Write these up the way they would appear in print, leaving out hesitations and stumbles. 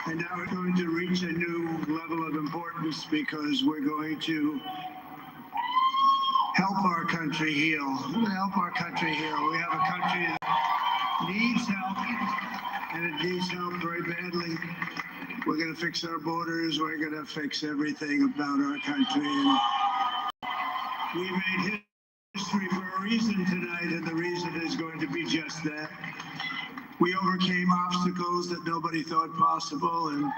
And now we're going to reach a new level of importance because we're going to help our country heal. Help our country heal. We have a country that needs help, and it needs help very badly. We're going to fix our borders. We're going to fix everything about our country. And we made history for a reason tonight, and the reason is going to be just that. We overcame obstacles that nobody thought possible, and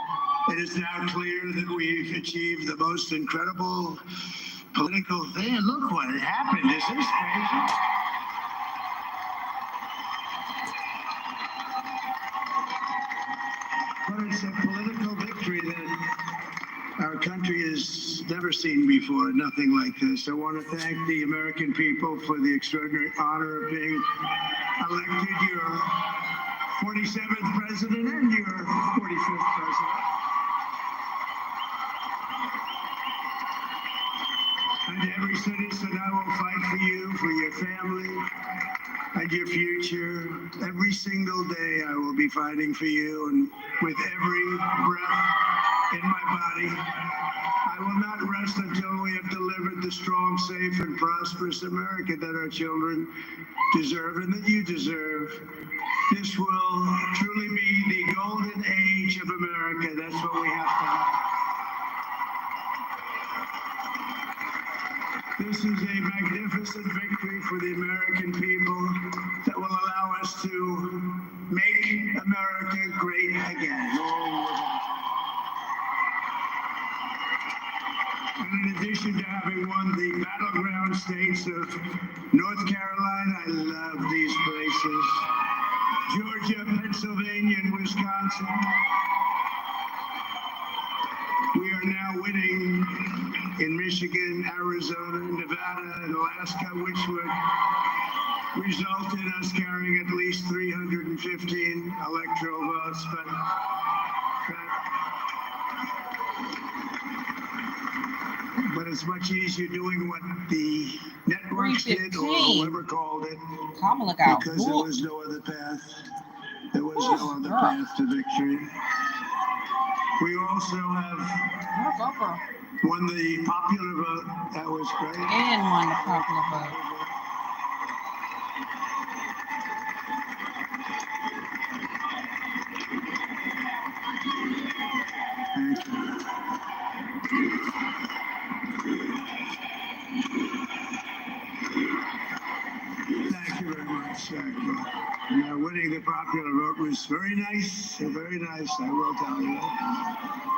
it is now clear that we've achieved the most incredible political thing. Look what happened. Is this crazy? But it's a political victory that our country has never seen before, nothing like this. I want to thank the American people for the extraordinary honor of being elected your 47th president and your 45th president. And every citizen, I will fight for you, for your family, and your future. Every single day I will be fighting for you, and with every breath in my body, I will not rest until we have delivered the strong, safe, and prosperous America that our children deserve and that you deserve. This will truly be the golden age of America. That's what we have to have. This is a magnificent victory for the American people that will allow us to make America great again. And in addition to having won the battleground states of North Carolina, I love these places, Georgia, Pennsylvania, and Wisconsin, we are now winning in Michigan, Arizona, Nevada, and Alaska, which would result in us carrying at least 315 electoral votes. But it's much easier doing what the networks did, or whoever called it, because there was no other path. There was no other path to victory. We also have won the popular vote. That was great. And won the popular vote. Thank you. Thank you very much. Thank you. Yeah, winning the popular vote was very nice. Very nice, I will tell you.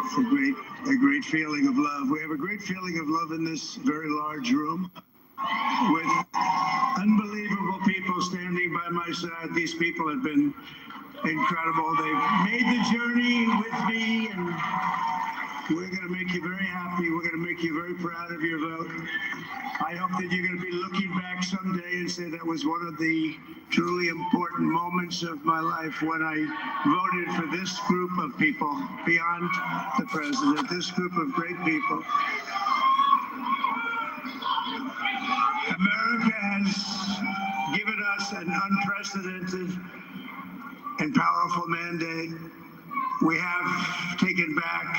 It's a great feeling of love. We have a great feeling of love in this very large room with unbelievable people standing by my side. These people have been incredible. They've made the journey with me, and we're going to make you very happy. We're going to make you very proud of your vote. I hope that you're going to be looking back someday and say that was one of the truly important moments of my life when I voted for this group of people beyond the president, this group of great people. America has given us an unprecedented and powerful mandate. We have taken back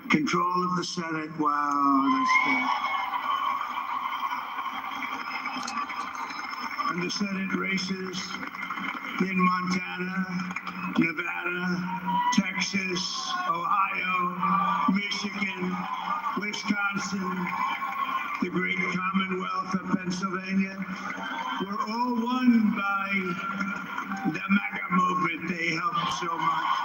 control of the Senate. Wow, that's good. And the Senate races in Montana, Nevada, Texas, Ohio, Michigan, Wisconsin, the great Commonwealth of Pennsylvania, were all won by the MAGA movement. They helped so much.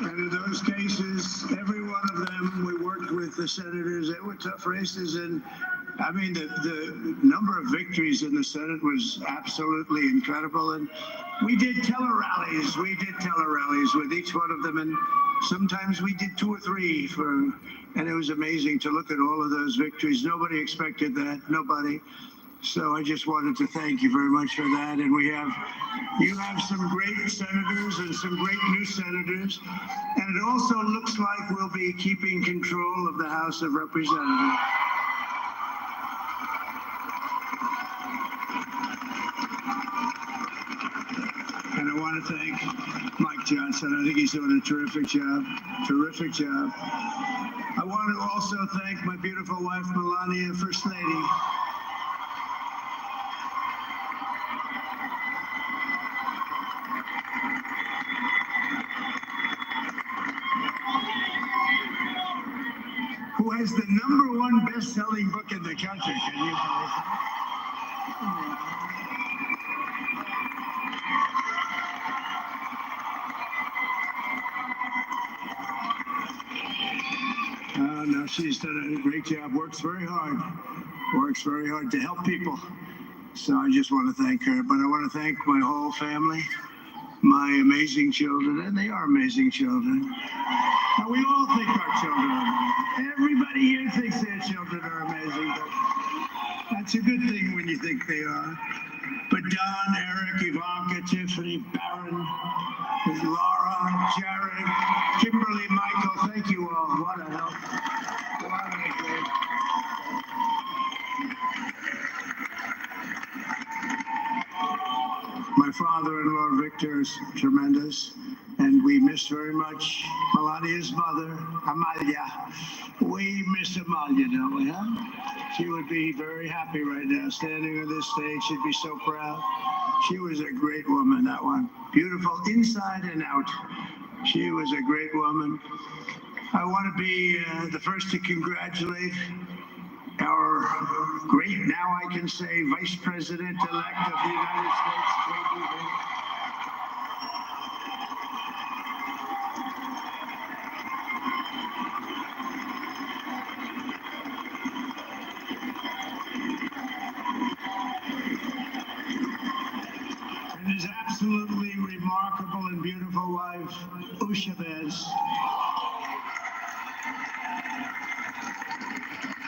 And in those cases, every one of them, we worked with the senators. They were tough races, and I mean, the number of victories in the Senate was absolutely incredible. And we did tele-rallies. We did tele-rallies with each one of them. And sometimes we did 2 or 3 and it was amazing to look at all of those victories. Nobody expected that, nobody. So I just wanted to thank you very much for that. And you have some great senators and some great new senators. And it also looks like we'll be keeping control of the House of Representatives. And I want to thank Mike Johnson. I think he's doing a terrific job. Terrific job. I want to also thank my beautiful wife, Melania, First Lady. Who has the #1 best-selling book in the country. Can you believe that? No, she's done a great job. Works very hard to help people. So I just want to thank her. But I want to thank my whole family, my amazing children, and they are amazing children. And we all think our children are amazing. Everybody here thinks their children are amazing. But that's a good thing when you think they are. But Don, Eric, Ivanka, Tiffany, Barron, Laura, Jared, Kimberly, Michael, thank you all. What a help. What a great. My father-in-law, Victor, is tremendous. And we miss very much Melania's mother, Amalia. We miss Amalia, don't we, huh? She would be very happy right now, standing on this stage. She'd be so proud. She was a great woman, that one. Beautiful inside and out. She was a great woman. I want to be the first to congratulate our great, now I can say, Vice President-elect of the United States, RetroBabe. And his absolutely remarkable and beautiful wife, Ushabez.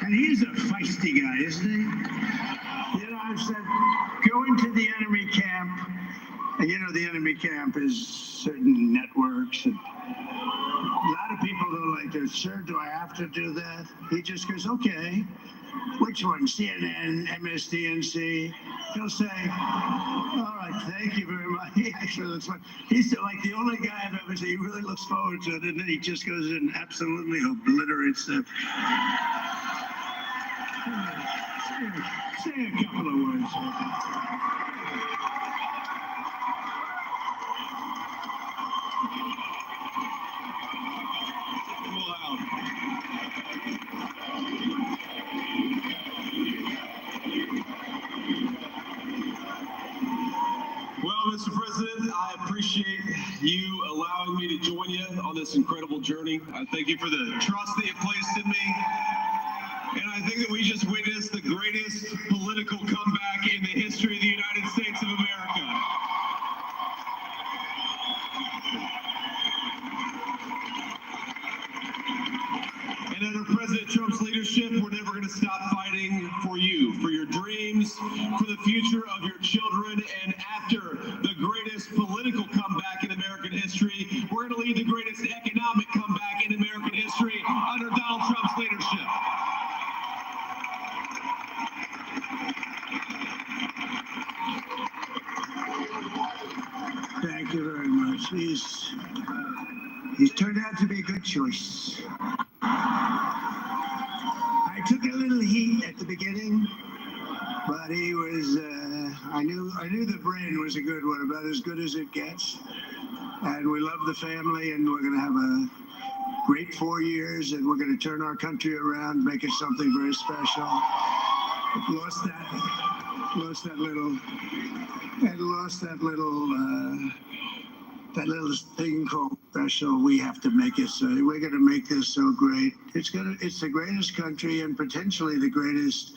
And he's a feisty guy, isn't he? You know, I've said, go into the enemy camp, and you know, the enemy camp is certain networks, and a lot of people don't like this. Sir, do I have to do that? He just goes, okay. Which one? CNN, MSDNC? He'll say, all right, thank you very much. He actually looks like, he's like the only guy I've ever seen. He really looks forward to it, and then he just goes and absolutely obliterates them. Say a couple of words. Wow. Well, Mr. President, I appreciate you allowing me to join you on this incredible journey. I thank you for the trust that you placed in me. And I think that we just witnessed the greatest political comeback in the history of the United States of America. And under President Trump's leadership, we're never going to stop fighting for you, for your dreams, for the future of your children. And after the greatest political comeback in American history, we're going to lead the greatest economic comeback in American history under Donald Trump's leadership. Thank you very much. He's turned out to be a good choice. I took a little heat at the beginning, but he was, I knew the brain was a good one, about as good as it gets. And we love the family, and we're going to have a great 4 years, and we're going to turn our country around, make it something very special. Lost that little thing called special. We have to make it so. We're going to make this so great. It's the greatest country, and potentially the greatest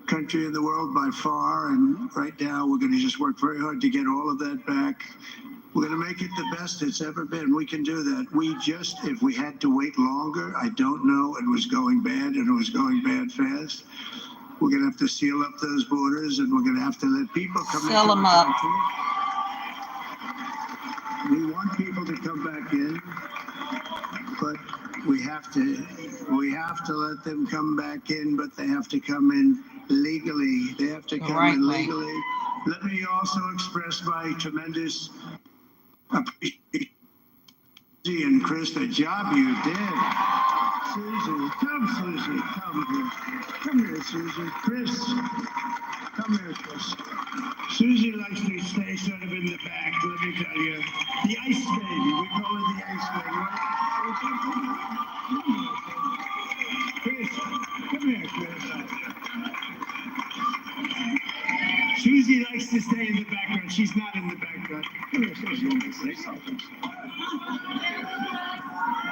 country in the world by far. And right now, we're going to just work very hard to get all of that back. We're going to make it the best it's ever been. We can do that. If we had to wait longer, I don't know. It was going bad, and it was going bad fast. We're going to have to seal up those borders, and we're going to have to let people come in. Seal them up. We want people to come back in, but we have to let them come back in, but they have to come in legally. They have to come in legally. Let me also express my tremendous appreciate Susie and Chris, the job you did. Susie, come here. Come here, Susie. Chris, come here, Chris. Susie likes to stay sort of in the back, let me tell you. The ice baby, we call her the ice baby. Chris, come here, Chris. Susie likes to stay in the background. She's not in the background. Come here, Susie. Say something.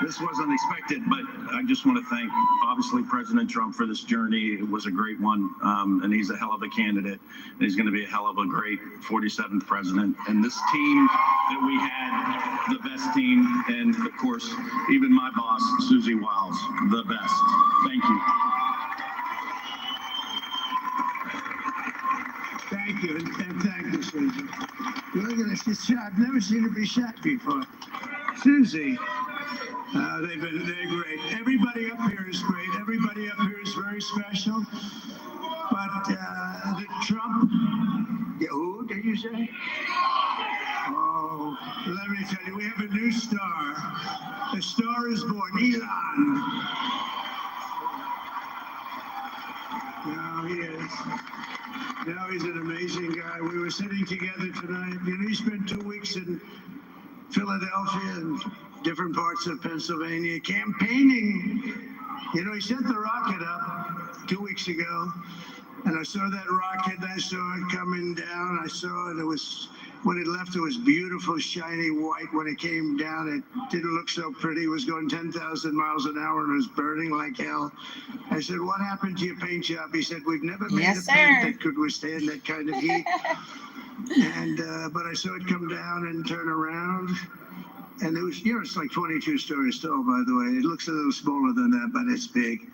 This wasn't expected, but I just want to thank, obviously, President Trump for this journey. It was a great one, and he's a hell of a candidate. And he's going to be a hell of a great 47th president. And this team that we had, the best team, and of course, even my boss, Susie Wiles, the best. Thank you. Thank you, and thank you, Susie. Look at this, she's shot. I've never seen her be shot before. Susie, they're great. Everybody up here is great. Everybody up here is very special. But the Trump, who did you say? Oh, let me tell you, we have a new star. The star is born, Elon. Now he is. Now he's an amazing guy. We were sitting together tonight. You know, he spent 2 weeks in Philadelphia and different parts of Pennsylvania campaigning. You know, he sent the rocket up 2 weeks ago, and I saw that rocket, and I saw it coming down. I saw it. It was, when it left, it was beautiful, shiny white. When it came down, it didn't look so pretty. It was going 10,000 miles an hour, and it was burning like hell. I said, what happened to your paint job? He said, we've never made a paint that could withstand that kind of heat. And but I saw it come down and turn around, and it was, you know, it's like 22 stories tall, by the way. It looks a little smaller than that, but it's big.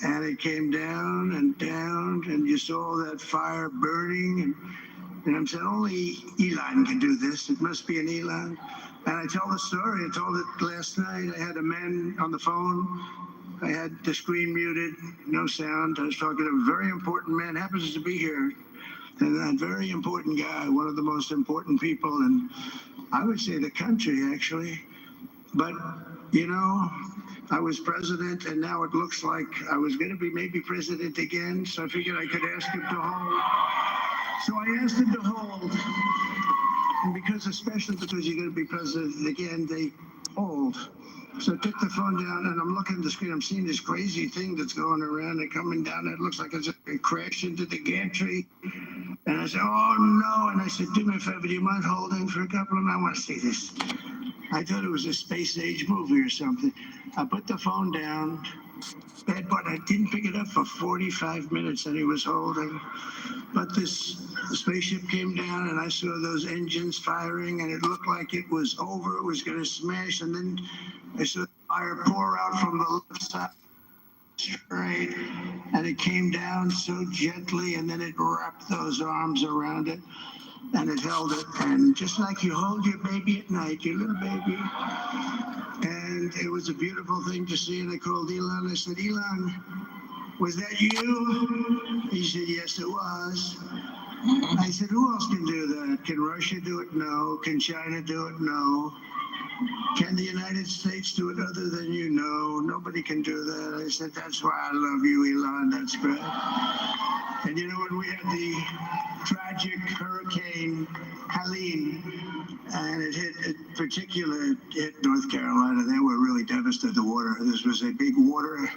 And it came down, and you saw that fire burning, and I'm saying, only Elon can do this. It must be an Elon. And I tell the story. I told it last night. I had a man on the phone. I had the screen muted, no sound. I was talking to a very important man, happens to be here. And that very important guy, one of the most important people in, I would say, the country, actually. But, you know, I was president, and now it looks like I was going to be maybe president again, so I figured I could ask him to hold. So I asked him to hold. And especially because you're going to be president again, they hold. So I took the phone down, and I'm looking at the screen. I'm seeing this crazy thing that's going around and coming down. It looks like it's going to crash into the gantry. And I said, oh, no. And I said, do me a favor, do you mind holding for a couple of minutes? I want to see this. I thought it was a space age movie or something. I put the phone down, but I didn't pick it up for 45 minutes, and he was holding. But the spaceship came down, and I saw those engines firing, and it looked like it was over. It was going to smash, and then I saw the fire pour out from the left side straight, and it came down so gently, and then it wrapped those arms around it, and it held it, and just like you hold your baby at night, your little baby. And it was a beautiful thing to see, and I called Elon. I said, Elon, was that you? He said, yes, it was. I said, who else can do that? Can Russia do it? No. Can China do it? No. Can the United States do it other than you? No. Nobody can do that. I said, that's why I love you, Elon. That's great. And you know, when we had the tragic Hurricane Helene, and it hit North Carolina, they were really devastated. The water, this was a big water,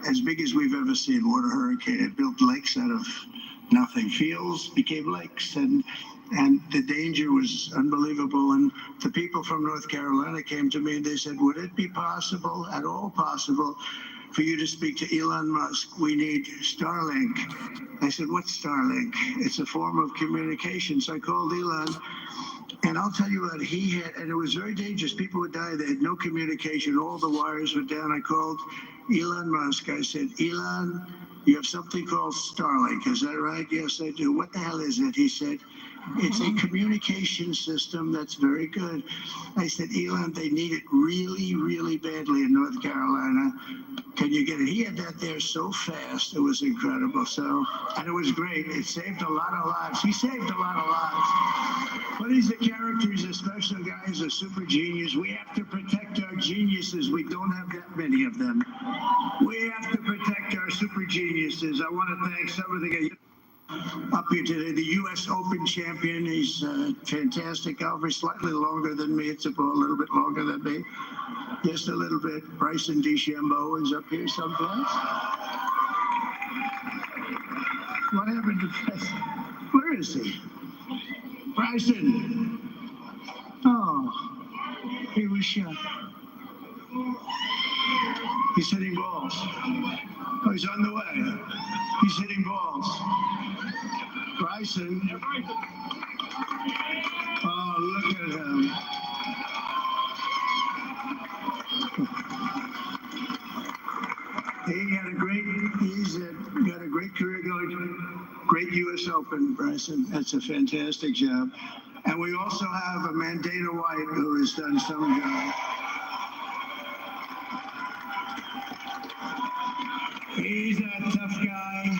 as big as we've ever seen, water hurricane. It built lakes out of nothing. Fields became lakes, and the danger was unbelievable. And the people from North Carolina came to me and they said, would it be possible, at all possible, for you to speak to Elon Musk? We need Starlink. I said, what's Starlink? It's a form of communication. So I called Elon, and I'll tell you what he had, and it was very dangerous. People would die. They had no communication. All the wires were down. I called Elon Musk. I said, Elon, you have something called Starlink. Is that right? Yes, I do. What the hell is it? He said, It's a communication system that's very good. I said, Elon, they need it really, really badly in North Carolina. Can you get it? He had that there so fast. It was incredible. So, and it was great. It saved a lot of lives. He saved a lot of lives. But he's a character. He's a special guy. He's a super genius. We have to protect our geniuses. We don't have that many of them. We have to protect our super geniuses. I want to thank some of the guys up here today, the U.S. Open champion. He's fantastic golfer, slightly longer than me. It's a little bit longer than me, just a little bit. Bryson DeChambeau is up here someplace. What happened to Bryson? Where is he? Bryson. Oh, he was shot. He's hitting balls. Oh, he's on the way. He's hitting balls. Bryson. Oh, look at him. He's got a great career going. Great U.S. Open, Bryson. That's a fantastic job. And we also have Amanda White, who has done some job. He's a tough guy.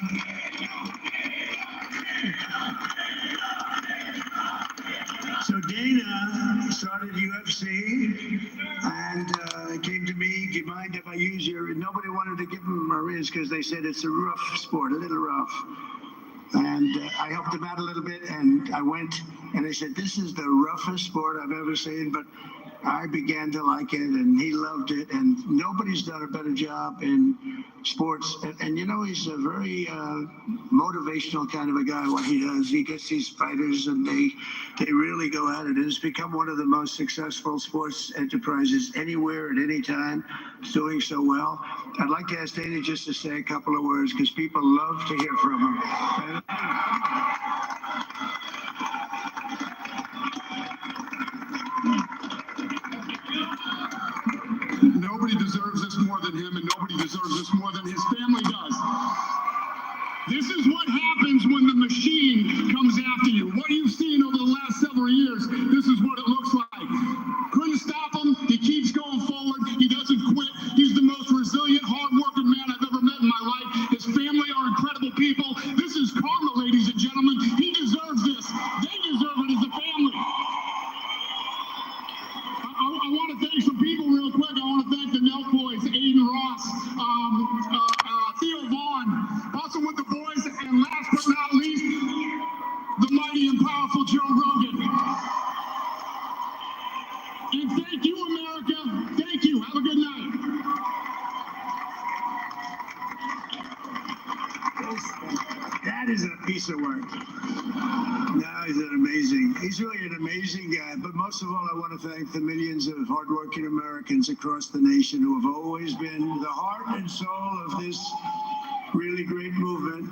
So Dana started UFC and came to me, do you mind if I use your, nobody wanted to give him a raise because they said it's a rough sport, a little rough. And I helped him out a little bit, and I went and I said, this is the roughest sport I've ever seen, but I began to like it, and he loved it, and nobody's done a better job in sports. And you know, he's a very motivational kind of a guy, what he does. He gets these fighters, and they really go at it. It's become one of the most successful sports enterprises anywhere at any time. It's doing so well. I'd like to ask Dana just to say a couple of words, because people love to hear from him. Nobody deserves this more than him, and nobody deserves this more than his family does. This is what happens when the machine comes after you. What you've seen over the last several years, this is what it looks like. Couldn't stop him. He keeps going forward. He doesn't quit. He's the most resilient, hard-working man I've ever met in my life. His family are incredible people. This is karma, ladies and gentlemen. He deserves this. They deserve it as a family. I want to thank some people real quick. I want to thank the Nelk boys, Aiden Ross, Theo Vaughn, also with the boys, and last but not least, the mighty and powerful Joe Rogan. And thank you, America. Thank you. Have a good night. That is a piece of work. No, he's really an amazing guy. But most of all, I want to thank the millions of hardworking Americans across the nation who have always been the heart and soul of this really great movement.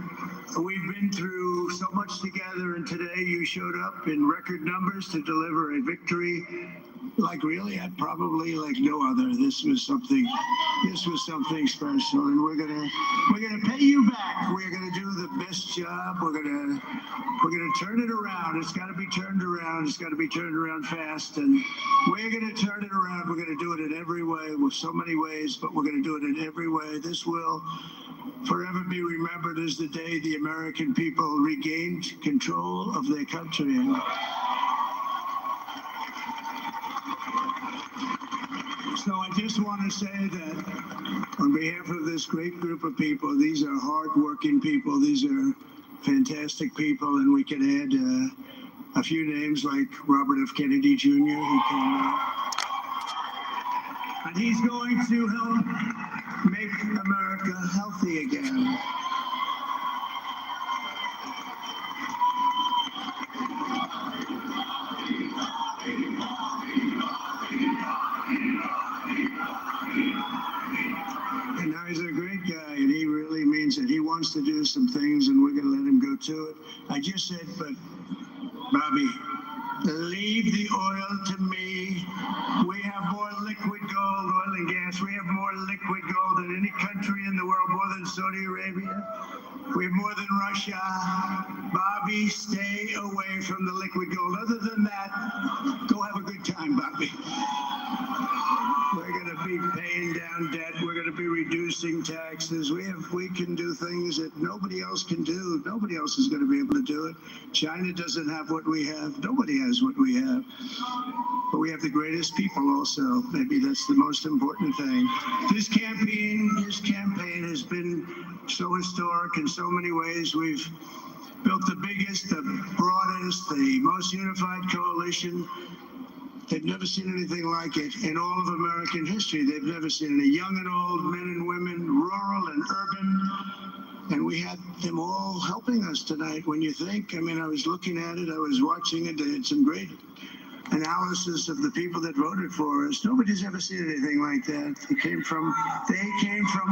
We've been through so much together, and today you showed up in record numbers to deliver a victory like really probably like no other. This was something special, and we're gonna pay you back. We're gonna do the best job. We're gonna turn it around. It's got to be turned around. It's got to be turned around fast, and we're gonna turn it around. We're gonna do it in every way, with so many ways, but we're gonna do it in every way. This will forever be remembered as the day the American people regained control of their country. So I just want to say that on behalf of this great group of people, these are hard-working people. These are fantastic people, and we can add a few names like Robert F. Kennedy Jr. And he's going to help make America healthy again. And now he's a great guy, and he really means it. He wants to do some things, and we're going to let him go to it. I just said, but Bobby, leave the oil to me. We have more liquid gold, oil and gas. We have more liquid gold than any country in the world, more than Saudi Arabia. We have more than Russia. Bobby, stay away from from the liquid gold. Other than that, go have a good time, Bobby. We're going to be paying down debt. We're going to be reducing taxes. We can do things that nobody else can do. Nobody else is going to be able to do it. China doesn't have what we have. Nobody has what we have. But we have the greatest people also. Maybe that's the most important thing. This campaign has been so historic in so many ways. We've built the biggest, the broadest, the most unified coalition. They've never seen anything like it in all of American history. They've never seen it. Young and old, men and women, rural and urban. And we had them all helping us tonight. When you think, I mean, I was looking at it, I was watching it. They had some great analysis of the people that voted for us. Nobody's ever seen anything like that. They came from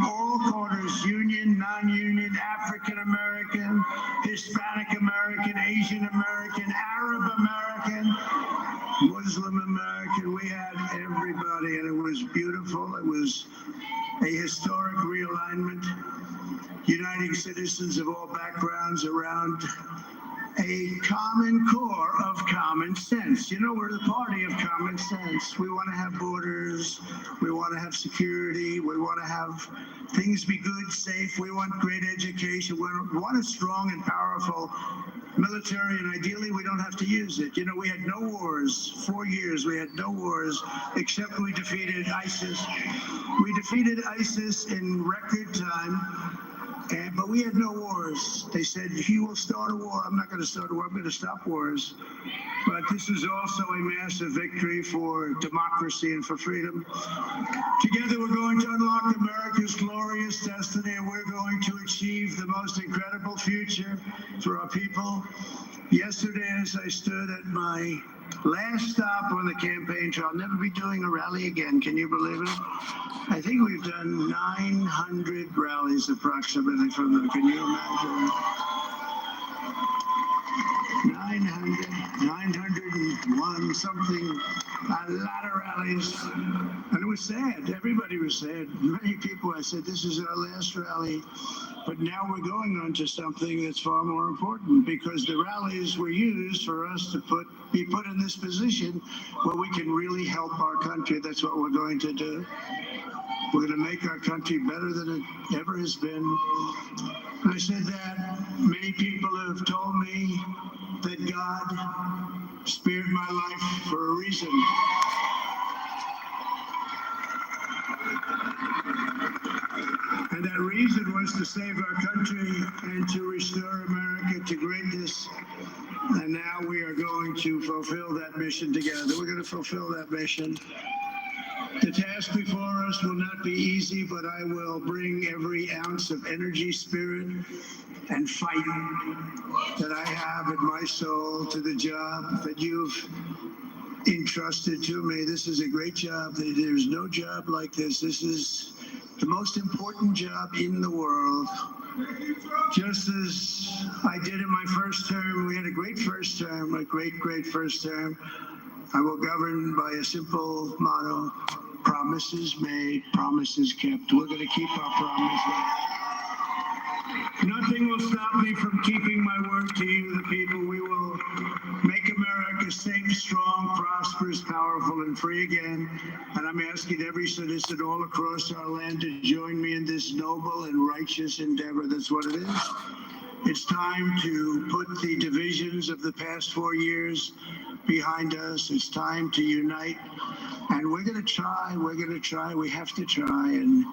all corners, union, non-union, African American, Hispanic American, Asian American, Arab American, Muslim American. We had everybody, and it was beautiful. It was a historic realignment, uniting citizens of all backgrounds around a common core of common sense. You know, we're the party of common sense. We want to have borders. We want to have security. We want to have things be good, safe. We want great education. We want a strong and powerful military, and ideally we don't have to use it. You know, we had no wars. 4 years we had no wars, except we defeated ISIS. We defeated ISIS in record time. But we had no wars. They said, he will start a war. I'm not going to start a war. I'm going to stop wars. But this is also a massive victory for democracy and for freedom. Together, we're going to unlock America's glorious destiny, and we're going to achieve the most incredible future for our people. Yesterday, as I stood at my last stop on the campaign trail, I'll never be doing a rally again. Can you believe it? I think we've done 900 rallies approximately from them. Can you imagine? 901 something, a lot of rallies. And it was sad. Everybody was sad. Many people, I said, this is our last rally. But now we're going on to something that's far more important, because the rallies were used for us to be put in this position where we can really help our country. That's what we're going to do. We're going to make our country better than it ever has been. And I said that many people have told me that God spared my life for a reason. And that reason was to save our country and to restore America to greatness. And now we are going to fulfill that mission together. We're going to fulfill that mission. The task before us will not be easy, but I will bring every ounce of energy, spirit, and fight that I have in my soul to the job that you've entrusted to me. This is a great job. There's no job like this. This is the most important job in the world. Just as I did in my first term, we had a great first term, a great, great first term. I will govern by a simple motto: promises made, promises kept. We're going to keep our promises. Nothing will stop me from keeping my word to you, the people. We will make America safe, strong, prosperous, powerful, and free again. And I'm asking every citizen all across our land to join me in this noble and righteous endeavor. That's what it is. It's time to put the divisions of the past 4 years behind us. It's time to unite. And we're going to try. We're going to try. We have to try. And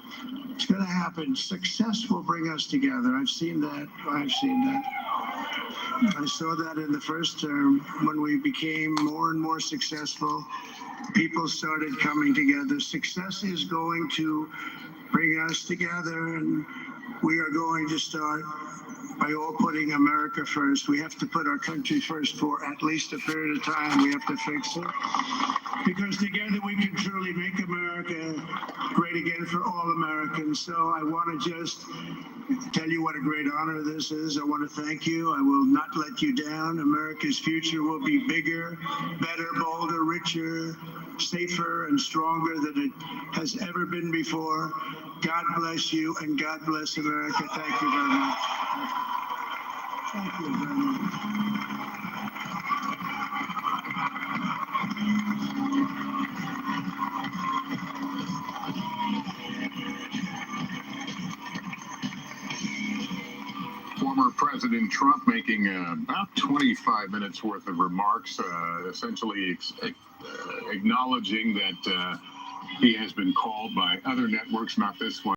it's going to happen. Success will bring us together. I've seen that. I've seen that. I saw that in the first term when we became more and more successful. People started coming together. Success is going to bring us together, and we are going to start by all putting America first. We have to put our country first for at least a period of time. We have to fix it, because together we can truly make America great again for all Americans. So I want to just tell you what a great honor this is. I want to thank you. I will not let you down. America's future will be bigger, better, bolder, richer, safer, and stronger than it has ever been before. God bless you, and God bless America. Thank you very much. Thank you very much. President Trump making about 25 minutes worth of remarks, essentially acknowledging that he has been called by other networks, not this one.